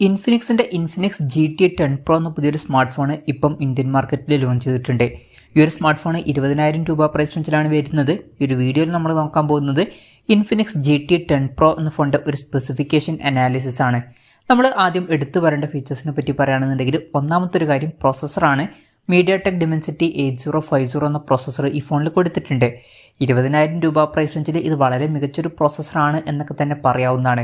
ഇൻഫിനിക്സിൻ്റെ Infinix GT10 Pro എന്ന പുതിയൊരു smart phone ഇപ്പം ഇന്ത്യൻ മാർക്കറ്റിൽ ലോഞ്ച് ചെയ്തിട്ടുണ്ട്. ഈ ഒരു സ്മാർട്ട് ഫോൺ 20,000 രൂപ പ്രൈസ് റേഞ്ചിലാണ് വരുന്നത്. ഈ ഒരു വീഡിയോയിൽ നമ്മൾ നോക്കാൻ പോകുന്നത് ഇൻഫിനിക്സ് GT10 Pro എന്ന ഫോണിൻ്റെ ഒരു സ്പെസിഫിക്കേഷൻ അനാലിസിസ് ആണ്. നമ്മൾ ആദ്യം എടുത്തു പറയേണ്ട ഫീച്ചേഴ്സിനെ പറ്റി പറയുകയാണെന്നുണ്ടെങ്കിൽ ഒന്നാമത്തെ ഒരു കാര്യം പ്രോസസ്സറാണ്. mediatek dimensity 8050 എന്ന പ്രോസസ്സർ ഈ ഫോണിൽ കൊടുത്തിട്ടുണ്ട്. 20,000 രൂപ പ്രൈസ് റേഞ്ചിൽ ഇത് വളരെ മികച്ചൊരു പ്രോസസ്സറാണ് എന്നൊക്കെ തന്നെ പറയാവുന്നതാണ്.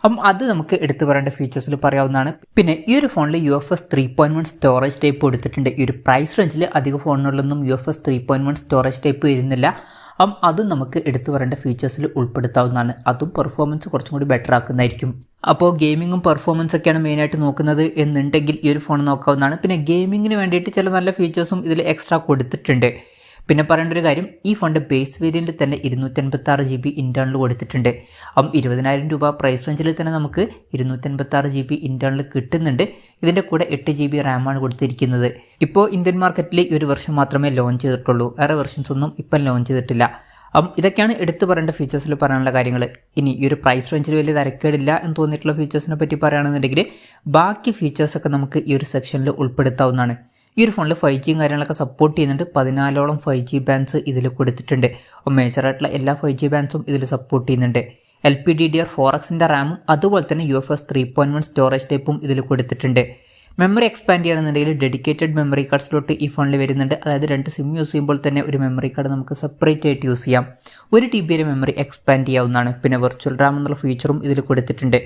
അപ്പം അത് നമുക്ക് എടുത്തു പറയേണ്ട ഫീച്ചേഴ്സിൽ പറയാവുന്നതാണ്. പിന്നെ ഈ ഒരു ഫോണിൽ UFS 3.1 സ്റ്റോറേജ് ടൈപ്പ് കൊടുത്തിട്ടുണ്ട്. ഈ ഒരു പ്രൈസ് റേഞ്ചിൽ അധിക ഫോണുകളിലൊന്നും UFS 3.1 സ്റ്റോറേജ് ടൈപ്പ് വരുന്നില്ല. അപ്പം അതും നമുക്ക് എടുത്തു പറയേണ്ട ഫീച്ചേഴ്സിൽ ഉൾപ്പെടുത്താവുന്നതാണ്. അതും പെർഫോമൻസ് കുറച്ചും കൂടി ബെറ്റർ ആക്കുന്നതായിരിക്കും. അപ്പോൾ ഗെയിമിങ്ങും പെർഫോമൻസ് ഒക്കെയാണ് മെയിനായിട്ട് നോക്കുന്നത് എന്നുണ്ടെങ്കിൽ ഈ ഒരു ഫോൺ നോക്കാവുന്നതാണ്. പിന്നെ ഗെയിമിങ്ങിന് വേണ്ടിയിട്ട് ചില നല്ല ഫീച്ചേഴ്സും ഇതിൽ എക്സ്ട്രാ കൊടുത്തിട്ടുണ്ട്. പിന്നെ പറയേണ്ട ഒരു കാര്യം, ഈ ഫോണിൻ്റെ ബേസ് വേരിയൻറ്റിൽ തന്നെ 256 GB ഇൻറ്റേർണൽ കൊടുത്തിട്ടുണ്ട്. അപ്പം 20,000 രൂപ പ്രൈസ് റേഞ്ചിൽ തന്നെ നമുക്ക് 256 GB ഇൻറ്റേർണൽ കിട്ടുന്നുണ്ട്. ഇതിൻ്റെ കൂടെ 8 GB റാമാണ് കൊടുത്തിരിക്കുന്നത്. ഇപ്പോൾ ഇന്ത്യൻ മാർക്കറ്റിൽ ഈ ഒരു വെർഷൻ മാത്രമേ ലോഞ്ച് ചെയ്തിട്ടുള്ളൂ. വേറെ വെർഷൻസ് ഒന്നും ഇപ്പം ലോഞ്ച് ചെയ്തിട്ടില്ല. അപ്പം ഇതൊക്കെയാണ് എടുത്തു പറയേണ്ട ഫീച്ചേഴ്സിൽ പറയാനുള്ള കാര്യങ്ങൾ. ഇനി ഈ ഒരു പ്രൈസ് റേഞ്ചിൽ വലിയ തരക്കേടില്ല എന്ന് തോന്നിയിട്ടുള്ള ഫീച്ചേഴ്സിനെ പറ്റി പറയുകയാണെന്നുണ്ടെങ്കിൽ ബാക്കി ഫീച്ചേഴ്സൊക്കെ നമുക്ക് ഈ ഒരു സെക്ഷനിൽ ഉൾപ്പെടുത്താവുന്നതാണ്. ഈ ഒരു ഫോണിൽ 5G കാര്യങ്ങളൊക്കെ സപ്പോർട്ട് ചെയ്യുന്നുണ്ട്. 14ഓളം 5G ബാൻഡ്സ് ഇതിൽ കൊടുത്തിട്ടുണ്ട്. അപ്പോൾ മേജറായിട്ടുള്ള എല്ലാ 5G ബാൻഡ്സും ഇതിൽ സപ്പോർട്ട് ചെയ്യുന്നുണ്ട്. LPDDR4Xൻ്റെ റാമും അതുപോലെ തന്നെ UFS 3.1 സ്റ്റോറേജ് ടൈപ്പും ഇതിൽ കൊടുത്തിട്ടുണ്ട്. മെമ്മറി എക്സ്പാൻഡ് ചെയ്യണമെന്നുണ്ടെങ്കിൽ ഡെഡിക്കേറ്റഡ് മെമ്മറി കാർഡ് സ്ലോട്ട് ഈ ഫോണിൽ വരുന്നുണ്ട്. അതായത് 2 സിം യൂസ് ചെയ്യുമ്പോൾ തന്നെ ഒരു മെമ്മറി കാർഡ് നമുക്ക് സെപ്പറേറ്റ് ആയിട്ട് യൂസ് ചെയ്യാം. 1 TB വരെ മെമ്മറി എക്സ്പാൻഡ് ചെയ്യാവുന്നതാണ്. പിന്നെ വെർച്വൽ റാം എന്നുള്ള ഫീച്ചറും ഇതിൽ കൊടുത്തിട്ടുണ്ട്.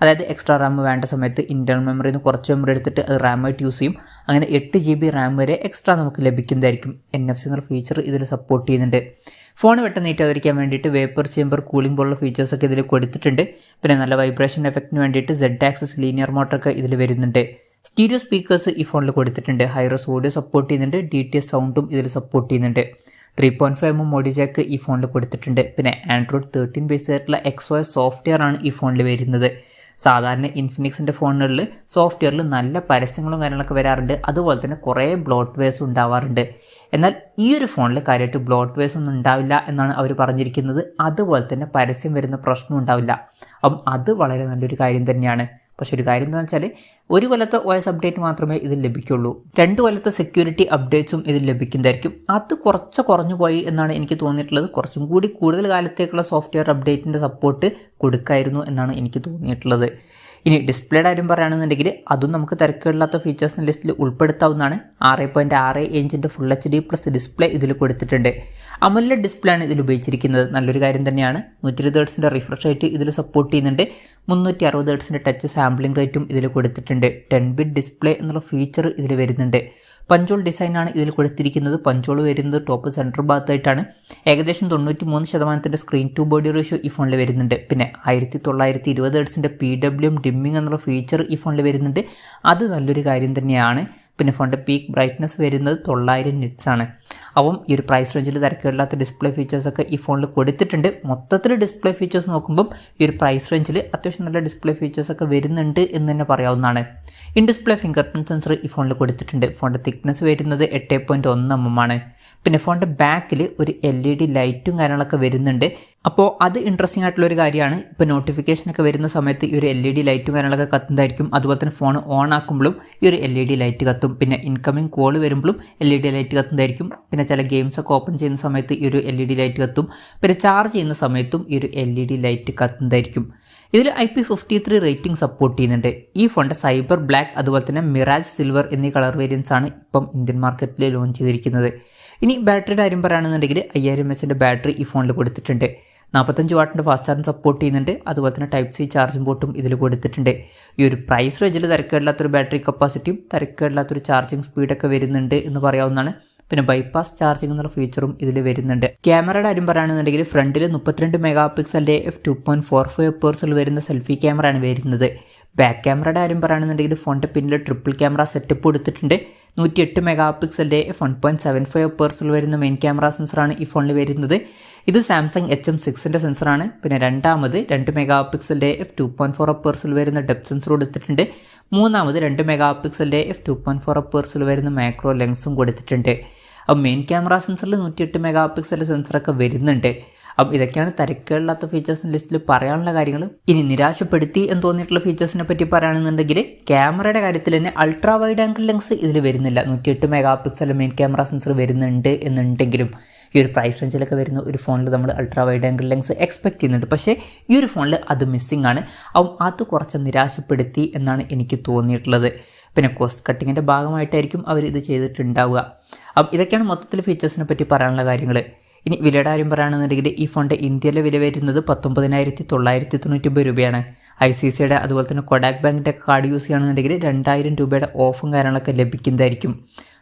അതായത് എക്സ്ട്രാ റാം വേണ്ട സമയത്ത് ഇന്റേണൽ മെമ്മറിയിൽ നിന്ന് കുറച്ച് മെമ്മറി എടുത്തിട്ട് അത് റാമായിട്ട് യൂസ് ചെയ്യും. അങ്ങനെ 8 GB റാം വരെ എക്സ്ട്രാ നമുക്ക് ലഭിക്കുന്നതായിരിക്കും. NFC എന്നുള്ള ഫീച്ചർ ഇതിൽ സപ്പോർട്ട് ചെയ്യുന്നുണ്ട്. ഫോൺ പെട്ടെന്ന് നീറ്റാതിരിക്കാൻ വേണ്ടിയിട്ട് വേപ്പർ ചേമ്പർ കൂളിംഗ് പോലുള്ള ഫീച്ചേഴ്സൊക്കെ ഇതിൽ കൊടുത്തിട്ടുണ്ട്. പിന്നെ നല്ല വൈബ്രേഷൻ എഫക്റ്റിന് വേണ്ടിയിട്ട് Z ആക്സിസ് ലീനിയർ മോട്ടറൊക്കെ ഇതിൽ വരുന്നുണ്ട്. സ്റ്റീരിയോ സ്പീക്കേഴ്സ് ഈ ഫോണിൽ കൊടുത്തിട്ടുണ്ട്. ഹൈറസ് ഓഡിയോ സപ്പോർട്ട് ചെയ്യുന്നുണ്ട്. DTS സൗണ്ടും ഇതിൽ സപ്പോർട്ട് ചെയ്യുന്നുണ്ട്. 3.5mm മോഡി ജാക്ക് ഈ ഫോണിൽ കൊടുത്തിട്ടുണ്ട്. പിന്നെ Android 13 ബേസ് ആയിട്ടുള്ള XOS സോഫ്റ്റ്വെയർ ആണ് ഈ ഫോണിൽ വരുന്നത്. സാധാരണ ഇൻഫിനിക്സിൻ്റെ ഫോണുകളിൽ സോഫ്റ്റ്വെയറിൽ നല്ല പരസ്യങ്ങളും കാര്യങ്ങളൊക്കെ വരാറുണ്ട്. അതുപോലെ തന്നെ കുറേ ബ്ലോട്ട്വെയർസ് ഉണ്ടാവാറുണ്ട്. എന്നാൽ ഈ ഒരു ഫോണിൽ കാര്യമായിട്ട് ബ്ലോട്ട്വെയർസ് ഒന്നും ഉണ്ടാവില്ല എന്നാണ് അവർ പറഞ്ഞിരിക്കുന്നത്. അതുപോലെ തന്നെ പരസ്യം വരുന്ന പ്രശ്നം ഉണ്ടാവില്ല. അപ്പം അത് വളരെ നല്ലൊരു കാര്യം തന്നെയാണ്. പക്ഷെ ഒരു കാര്യം എന്താണെന്ന് വെച്ചാൽ 1 കൊല്ലത്തെ OS അപ്ഡേറ്റ് മാത്രമേ ഇതിൽ ലഭിക്കുള്ളൂ. 2 കൊല്ലത്തെ സെക്യൂരിറ്റി അപ്ഡേറ്റ്സും ഇതിൽ ലഭിക്കുന്നതായിരിക്കും. അത് കുറഞ്ഞു പോയി എന്നാണ് എനിക്ക് തോന്നിയിട്ടുള്ളത്. കുറച്ചും കൂടി കൂടുതൽ കാലത്തേക്കുള്ള സോഫ്റ്റ്വെയർ അപ്ഡേറ്റിൻ്റെ സപ്പോർട്ട് കൊടുക്കായിരുന്നു എന്നാണ് എനിക്ക് തോന്നിയിട്ടുള്ളത്. ഇനി ഡിസ്പ്ലേയുടെ കാര്യം പറയുകയാണെന്നുണ്ടെങ്കിൽ അതും നമുക്ക് തിരക്കുകളില്ലാത്ത ഫീച്ചേഴ്സിൻ്റെ ലിസ്റ്റിൽ ഉൾപ്പെടുത്താവുന്നതാണ്. 6.6 ഇഞ്ചിൻ്റെ ഫുൾ HD+ ഡിസ്പ്ലേ ഇതിൽ കൊടുത്തിട്ടുണ്ട്. AMOLED ഡിസ്പ്ലേ ആണ് ഇതിൽ ഉപയോഗിച്ചിരിക്കുന്നത്. നല്ലൊരു കാര്യം തന്നെയാണ്. 120 Hz റിഫ്രഷ് റേറ്റ് ഇതിൽ സപ്പോർട്ട് ചെയ്യുന്നുണ്ട്. 360 Hz ടച്ച് സാമ്പിളിംഗ് റേറ്റും ഇതിൽ കൊടുത്തിട്ടുണ്ട്. 10-bit ഡിസ്പ്ലേ എന്നുള്ള ഫീച്ചർ ഇതിൽ വരുന്നുണ്ട്. പഞ്ചോൾ ഡിസൈനാണ് ഇതിൽ കൊടുത്തിരിക്കുന്നത്. പഞ്ചോൾ വരുന്നത് ടോപ്പ് സെൻറ്റർ ഭാഗത്തായിട്ടാണ്. ഏകദേശം 93% സ്ക്രീൻ ടു ബോഡി റേഷ്യോ ഈ ഫോണിൽ വരുന്നുണ്ട്. പിന്നെ 1920 Hz PWM ഡിമ്മിങ് എന്നുള്ള ഫീച്ചർ ഈ ഫോണിൽ വരുന്നുണ്ട്. അത് നല്ലൊരു കാര്യം തന്നെയാണ്. പിന്നെ ഫോണിൻ്റെ പീക്ക് ബ്രൈറ്റ്നസ് വരുന്നത് 900 nits ആണ്. അപ്പം ഈ ഒരു പ്രൈസ് റേഞ്ചിൽ തിരക്കില്ലാത്ത ഡിസ്പ്ലേ ഫീച്ചേഴ്സൊക്കെ ഈ ഫോണിൽ കൊടുത്തിട്ടുണ്ട്. മൊത്തത്തിൽ ഡിസ്പ്ലേ ഫീച്ചേഴ്സ് നോക്കുമ്പം ഈ ഒരു പ്രൈസ് റേഞ്ചിൽ അത്യാവശ്യം നല്ല ഡിസ്പ്ലേ ഫീച്ചേഴ്സൊക്കെ വരുന്നുണ്ട് എന്ന് തന്നെ പറയാവുന്നതാണ്. In display finger print sensor ഈ ഫോണിൽ കൊടുത്തിട്ടുണ്ട്. ഫോണിൻ്റെ തിക്നെസ് വരുന്നത് 8.1 ആണ്. പിന്നെ ഫോണിൻ്റെ ബാക്കിൽ ഒരു LED ലൈറ്റും കാര്യങ്ങളൊക്കെ വരുന്നുണ്ട്. അപ്പോൾ അത് ഇൻട്രസ്റ്റിംഗ് ആയിട്ടുള്ള ഒരു കാര്യമാണ്. ഇപ്പോൾ നോട്ടിഫിക്കേഷനൊക്കെ വരുന്ന സമയത്ത് ഈ ഒരു LED ലൈറ്റും കാര്യങ്ങളൊക്കെ കത്തുന്നതായിരിക്കും. അതുപോലെ തന്നെ ഫോൺ ഓൺ ആക്കുമ്പോഴും ഈ ഒരു LED ലൈറ്റ് കത്തും. പിന്നെ ഇൻകമിംഗ് കോൾ വരുമ്പോഴും LED ലൈറ്റ് കത്തുന്നതായിരിക്കും. പിന്നെ ചില ഗെയിംസൊക്കെ ഓപ്പൺ ചെയ്യുന്ന സമയത്ത് ഈ ഒരു LED ലൈറ്റ് കത്തും. പിന്നെ ചാർജ് ചെയ്യുന്ന സമയത്തും ഈ ഒരു LED ലൈറ്റ് കത്തുന്നതായിരിക്കും. ഇതിൽ IP53 റേറ്റിംഗ് സപ്പോർട്ട് ചെയ്യുന്നുണ്ട്. ഈ ഫോണിൻ്റെ സൈബർ ബ്ലാക്ക് അതുപോലെ തന്നെ മിറാജ് സിൽവർ എന്നീ കളർ വേരിയൻസ് ആണ് ഇപ്പം ഇന്ത്യൻ മാർക്കറ്റിൽ ലോഞ്ച് ചെയ്തിരിക്കുന്നത്. ഇനി ബാറ്ററിയുടെ കാര്യം പറയുകയാണെന്നുണ്ടെങ്കിൽ 5000 mAh ബാറ്ററി ഈ ഫോണിൽ കൊടുത്തിട്ടുണ്ട്. 45 വാട്ടിൻ്റെ ഫാസ്റ്റ് ചാർജ് സപ്പോർട്ട് ചെയ്യുന്നുണ്ട്. അതുപോലെ തന്നെ Type C ചാർജിംഗ് പോർട്ടും ഇതിൽ കൊടുത്തിട്ടുണ്ട്. ഈ ഒരു പ്രൈസ് റേഞ്ചിൽ തിരക്കേടില്ലാത്തൊരു ബാറ്ററി കപ്പാസിറ്റിയും തിരക്കേടില്ലാത്തൊരു ചാർജിങ് സ്പീഡൊക്കെ വരുന്നുണ്ട് എന്ന് പറയാവുന്നതാണ്. പിന്നെ ബൈപ്പാസ് ചാർജിംഗ് എന്നുള്ള ഫീച്ചറും ഇതിൽ വരുന്നുണ്ട്. ക്യാമറയുടെ കാര്യം പറയുകയാണെന്നുണ്ടെങ്കിൽ ഫ്രണ്ടിൽ 32 MP f2.45 വരുന്ന സെൽഫി ക്യാമറയാണ് വരുന്നത്. ബാക്ക് ക്യാമറയുടെ കാര്യം പറയുകയാണെന്നുണ്ടെങ്കിൽ ഫോണിൻ്റെ പിന്നിൽ ട്രിപ്പിൾ ക്യാമറ സെറ്റപ്പ് കൊടുത്തിട്ടുണ്ട്. 108 MP f1.75 വരുന്ന മെയിൻ ക്യാമറ സെൻസറാണ് ഈ ഫോണിൽ വരുന്നത്. ഇത് സാംസങ് HM6ൻ്റെ സെൻസറാണ്. പിന്നെ രണ്ടാമത് 2 MP f2.4 വരുന്ന ഡെപ്ത് സെൻസർ കൊടുത്തിട്ടുണ്ട്. മൂന്നാമത് 2 MP f2.4 വരുന്ന മാക്രോ ലെൻസും കൊടുത്തിട്ടുണ്ട്. അപ്പോൾ മെയിൻ ക്യാമറ സെൻസറിൽ 108 MP സെൻസറൊക്കെ വരുന്നുണ്ട്. അപ്പം ഇതൊക്കെയാണ് തരക്കേടില്ലാത്ത ഫീച്ചേഴ്സിൻ്റെ ലിസ്റ്റിൽ പറയാനുള്ള കാര്യങ്ങൾ. ഇനി നിരാശപ്പെടുത്തി എന്ന് തോന്നിയിട്ടുള്ള ഫീച്ചേഴ്സിനെ പറ്റി പറയുകയാണെന്നുണ്ടെങ്കിൽ ക്യാമറയുടെ കാര്യത്തിൽ തന്നെ അൾട്രാ വൈഡ് ആംഗിൾ ലെൻസ് ഇതിൽ വരുന്നില്ല. 108 mega pixel main camera sensor വരുന്നുണ്ട് എന്നുണ്ടെങ്കിലും ഈ ഒരു പ്രൈസ് റേഞ്ചിലൊക്കെ വരുന്ന ഒരു ഫോണിൽ നമ്മൾ ultra wide angle lens expect ചെയ്യുന്നുണ്ട്. പക്ഷേ ഈ ഒരു ഫോണിൽ അത് മിസ്സിംഗ് ആണ്. അപ്പം അത് കുറച്ച് നിരാശപ്പെടുത്തി എന്നാണ് എനിക്ക് തോന്നിയിട്ടുള്ളത്. പിന്നെ കോസ്റ്റ് കട്ടിങ്ങിൻ്റെ ഭാഗമായിട്ടായിരിക്കും അവർ ഇത് ചെയ്തിട്ടുണ്ടാവുക. അപ്പം ഇതൊക്കെയാണ് മൊത്തത്തിൽ ഫീച്ചേഴ്സിനെ പറ്റി പറയാനുള്ള കാര്യങ്ങൾ. ഇനി വിലയുടെ കാര്യം പറയുകയാണെന്നുണ്ടെങ്കിൽ ഈ ഫോണിൻ്റെ ഇന്ത്യയിലെ വില വരുന്നത് 19,999 രൂപയാണ്. ICICIയുടെ അതുപോലെ തന്നെ കൊഡാക് ബാങ്കിൻ്റെ കാർഡ് യൂസ് ചെയ്യുകയാണെന്നുണ്ടെങ്കിൽ 2000 രൂപയുടെ ഓഫും കാര്യങ്ങളൊക്കെ ലഭിക്കുന്നതായിരിക്കും.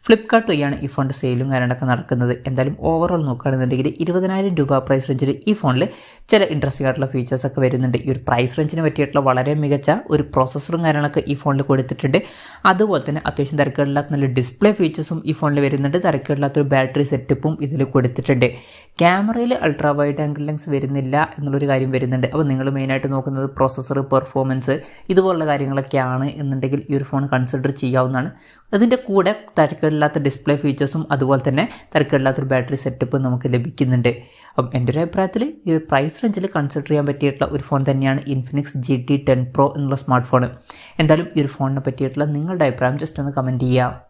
ഫ്ലിപ്കാർട്ട് വഴിയാണ് ഈ ഫോണിൻ്റെ സെയിലും കാര്യങ്ങളൊക്കെ നടക്കുന്നത്. എന്തായാലും ഓവറോൾ നോക്കുകയാണെന്നുണ്ടെങ്കിൽ 20,000 രൂപ പ്രൈസ് റേഞ്ചിൽ ഈ ഫോണിൽ ചില ഇൻട്രസ്റ്റിംഗ് ആയിട്ടുള്ള ഫീച്ചേഴ്സൊക്കെ വരുന്നുണ്ട്. ഈ ഒരു പ്രൈസ് റേഞ്ചിന് പറ്റിയിട്ടുള്ള വളരെ മികച്ച ഒരു പ്രോസസ്സറും കാര്യങ്ങളൊക്കെ ഈ ഫോണിൽ കൊടുത്തിട്ടുണ്ട്. അതുപോലെ തന്നെ അത്യാവശ്യം തിരക്കേടില്ലാത്ത നല്ല ഡിസ്പ്ലേ ഫീച്ചേഴ്സും ഈ ഫോണിൽ വരുന്നുണ്ട്. തിരക്കേടില്ലാത്തൊരു ബാറ്ററി സെറ്റപ്പും ഇതിൽ കൊടുത്തിട്ടുണ്ട്. ക്യാമറയിൽ അൾട്രാ വൈഡ് ആംഗിൾ ലെൻസ് വരുന്നില്ല എന്നുള്ളൊരു കാര്യം വരുന്നുണ്ട്. അപ്പോൾ നിങ്ങൾ മെയിനായിട്ട് നോക്കുന്നത് പ്രോസസ്സർ, പെർഫോമൻസ് ഇതുപോലുള്ള കാര്യങ്ങളൊക്കെയാണ് എന്നുണ്ടെങ്കിൽ ഈ ഒരു ഫോൺ കൺസിഡർ ചെയ്യാവുന്നതാണ്. അതിൻ്റെ കൂടെ തിരക്കേടില്ലാത്ത ഡിസ്പ്ലേ ഫീച്ചേഴ്സും അതുപോലെ തന്നെ തിരക്കേടില്ലാത്തൊരു ബാറ്ററി സെറ്റപ്പും നമുക്ക് ലഭിക്കുന്നുണ്ട്. അപ്പം എൻ്റെ ഒരു അഭിപ്രായത്തിൽ ഈ ഒരു പ്രൈസ് റേഞ്ചിൽ കൺസിഡർ ചെയ്യാൻ പറ്റിയിട്ടുള്ള ഒരു ഫോൺ തന്നെയാണ് ഇൻഫിനിക്സ് GT10 Pro എന്നുള്ള സ്മാർട്ട് ഫോൺ. എന്തായാലും ഈ ഒരു ഫോണിനെ പറ്റിയിട്ടുള്ള നിങ്ങളുടെ അഭിപ്രായം ജസ്റ്റ് ഒന്ന് കമൻറ്റ് ചെയ്യുക.